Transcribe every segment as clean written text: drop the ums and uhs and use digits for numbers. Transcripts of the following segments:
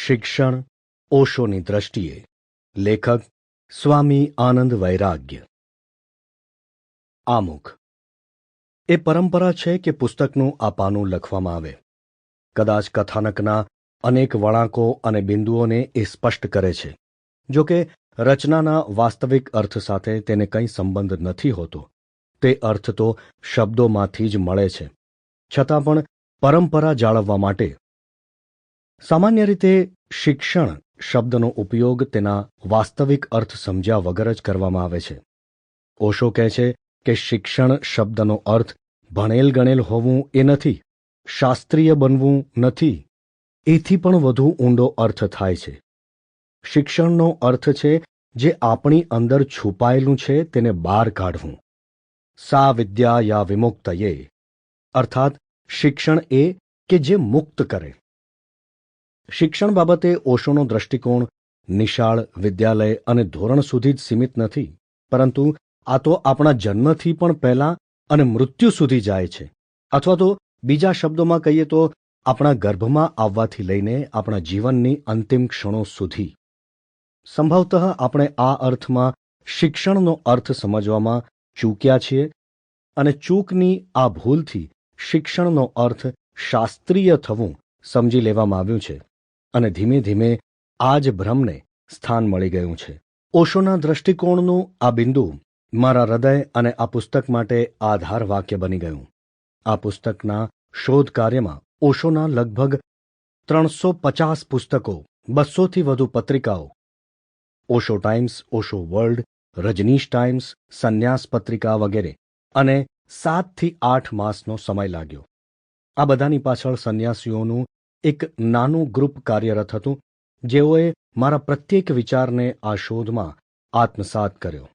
શિક્ષણ ઓશોની દ્રષ્ટિએ. લેખક સ્વામી આનંદ વૈરાગ્ય. આમુખ. એ પરંપરા છે કે પુસ્તકનું આ પાનું લખવામાં આવે. કદાચ કથાનકના અનેક વળાંકો અને બિંદુઓને એ સ્પષ્ટ કરે છે. જો કે રચનાના વાસ્તવિક અર્થ સાથે તેને કંઈ સંબંધ નથી હોતો. તે અર્થ તો શબ્દોમાંથી જ મળે છે. છતાં પણ પરંપરા જાળવવા માટે સામાન્ય રીતે શિક્ષણ શબ્દનો ઉપયોગ તેના વાસ્તવિક અર્થ સમજ્યા વગર જ કરવામાં આવે છે. ઓશો કહે છે કે શિક્ષણ શબ્દનો અર્થ ભણેલ ગણેલ હોવું એ નથી, શાસ્ત્રીય બનવું નથી. એથી પણ વધુ ઊંડો અર્થ થાય છે. શિક્ષણનો અર્થ છે જે આપણી અંદર છુપાયેલું છે તેને બહાર કાઢવું. સા વિદ્યા યા વિમુક્તયે, અર્થાત શિક્ષણ એ કે જે મુક્ત કરે. શિક્ષણ બાબતે ઓશોનો દ્રષ્ટિકોણ નિશાળ, વિદ્યાલય અને ધોરણ સુધી જ સીમિત નથી, પરંતુ આ તો આપણા જન્મથી પણ પહેલાં અને મૃત્યુ સુધી જાય છે. અથવા તો બીજા શબ્દોમાં કહીએ તો આપણા ગર્ભમાં આવવાથી લઈને આપણા જીવનની અંતિમ ક્ષણો સુધી. સંભવતઃ આપણે આ અર્થમાં શિક્ષણનો અર્થ સમજવામાં ચૂક્યા છીએ અને ચૂકની આ ભૂલથી શિક્ષણનો અર્થ શાસ્ત્રીય થવું સમજી લેવામાં આવ્યું છે અને ધીમે ધીમે આ જ ભ્રમને સ્થાન મળી ગયું છે. ઓશોના દ્રષ્ટિકોણનું આ બિંદુ મારા હૃદય અને આ પુસ્તક માટે આધાર વાક્ય બની ગયું. આ પુસ્તકના શોધ કાર્યમાં ઓશોના લગભગ 350 પુસ્તકો, 200થી વધુ પત્રિકાઓ, Osho Times, Osho World, Rajneesh Times, Sannyas પત્રિકા વગેરે અને 7 થી 8 માસનો સમય લાગ્યો. આ બધાની પાછળ સંન્યાસીઓનું એક નાનું ગ્રુપ કાર્યરત હતું, જેઓએ મારા પ્રત્યેક વિચારને આ શોધમાં આત્મસાત કર્યો.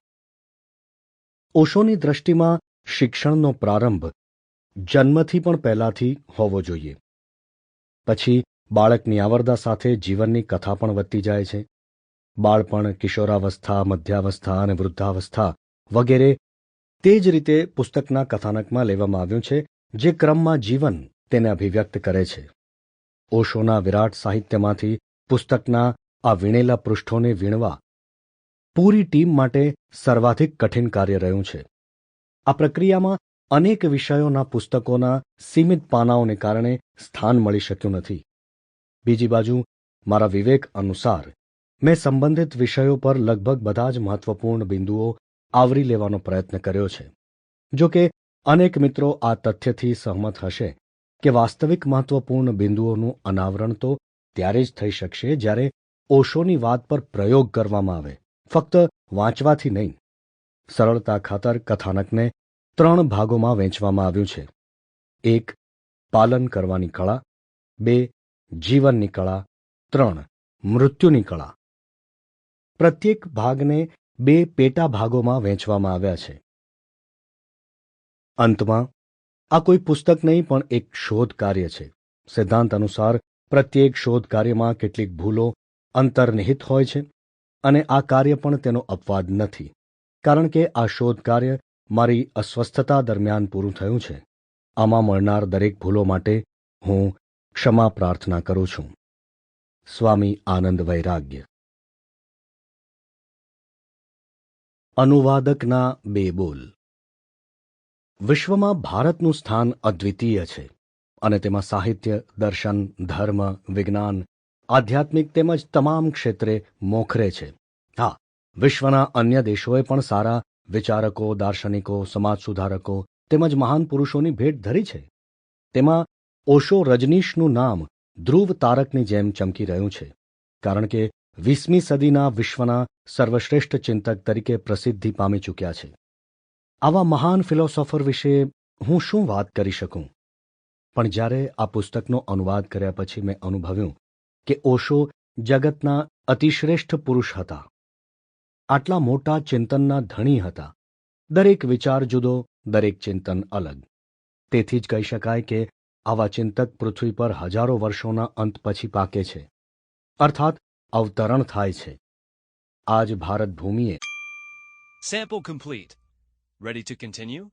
ઓશોની દ્રષ્ટિમાં શિક્ષણનો પ્રારંભ જન્મથી પણ પહેલાંથી હોવો જોઈએ. પછી બાળકની આવરદા સાથે જીવનની કથા પણ વધતી જાય છે. બાળપણ, કિશોરાવસ્થા, મધ્યાવસ્થા અને વૃદ્ધાવસ્થા વગેરે તે જ રીતે પુસ્તકના કથાનકમાં લેવામાં આવ્યું છે, જે ક્રમમાં જીવન તેને અભિવ્યક્ત કરે છે. ઓશોના વિરાટ સાહિત્યમાંથી પુસ્તકના આ વીણેલા પૃષ્ઠોને વીણવા પૂરી ટીમ માટે સર્વાધિક કઠિન કાર્ય રહ્યું છે. આ પ્રક્રિયામાં અનેક વિષયોના પુસ્તકોના સીમિત પાનાઓને કારણે સ્થાન મળી શક્યું નથી. બીજી બાજુ મારા વિવેક અનુસાર મેં સંબંધિત વિષયો પર લગભગ બધા જ મહત્વપૂર્ણ બિંદુઓ આવરી લેવાનો પ્રયત્ન કર્યો છે. જો કે અનેક મિત્રો આ તથ્યથી સહમત હશે કે વાસ્તવિક મહત્વપૂર્ણ બિંદુઓનું અનાવરણ તો ત્યારે જ થઈ શકશે જ્યારે ઓશોની વાત પર પ્રયોગ કરવામાં આવે, ફક્ત વાંચવાથી નહીં. સરળતા ખાતર કથાનકને 3 ભાગોમાં વહેંચવામાં આવ્યું છે. 1. પાલન કરવાની કળા. 2. જીવનની કળા. 3. મૃત્યુની કળા. પ્રત્યેક ભાગને 2 પેટા ભાગોમાં વહેંચવામાં આવ્યા છે. અંતમાં આ કોઈ પુસ્તક નહીં પણ એક શોધ કાર્ય છે. સિદ્ધાંત અનુસાર પ્રત્યેક શોધ કાર્યમાં કેટલીક ભૂલો અંતર્નિહિત હોય છે અને આ કાર્ય પણ તેનો અપવાદ નથી. કારણ કે આ શોધ કાર્ય મારી અસ્વસ્થતા દરમિયાન પૂરું થયું છે. આમાં મળનાર દરેક ભૂલો માટે હું ક્ષમા પ્રાર્થના કરું છું. સ્વામી આનંદ વૈરાગ્ય. અનુવાદકના 2 બોલ. વિશ્વમાં ભારતનું સ્થાન અદ્વિતીય છે અને તેમાં સાહિત્ય, દર્શન, ધર્મ, વિજ્ઞાન, આધ્યાત્મિક તેમજ તમામ ક્ષેત્રે મોખરે છે. હા, વિશ્વના અન્ય દેશોએ પણ સારા વિચારકો, દાર્શનિકો, સમાજ સુધારકો તેમજ મહાન પુરુષોની ભેટ ધરી છે. તેમાં ઓશો રજનીશનું નામ ધ્રુવ તારકની જેમ ચમકી રહ્યું છે, કારણ કે 20મી સદીના વિશ્વના સર્વશ્રેષ્ઠ ચિંતક તરીકે પ્રસિદ્ધિ પામી ચૂક્યા છે. આવા મહાન ફિલોસોફર વિશે હું શું વાત કરી શકું? પણ જ્યારે આ પુસ્તકનો અનુવાદ કર્યા પછી મેં અનુભવ્યું કે ઓશો જગતના અતિશ્રેષ્ઠ પુરુષ હતા. આટલા મોટા ચિંતનના ધણી હતા. દરેક વિચાર જુદો, દરેક ચિંતન અલગ. તેથી જ કહી શકાય કે આવા ચિંતક પૃથ્વી પર હજારો વર્ષોના અંત પછી પાકે છે, અર્થાત અવતરણ થાય છે. આજ Bharat ભૂમિએ Sample complete. Ready to continue?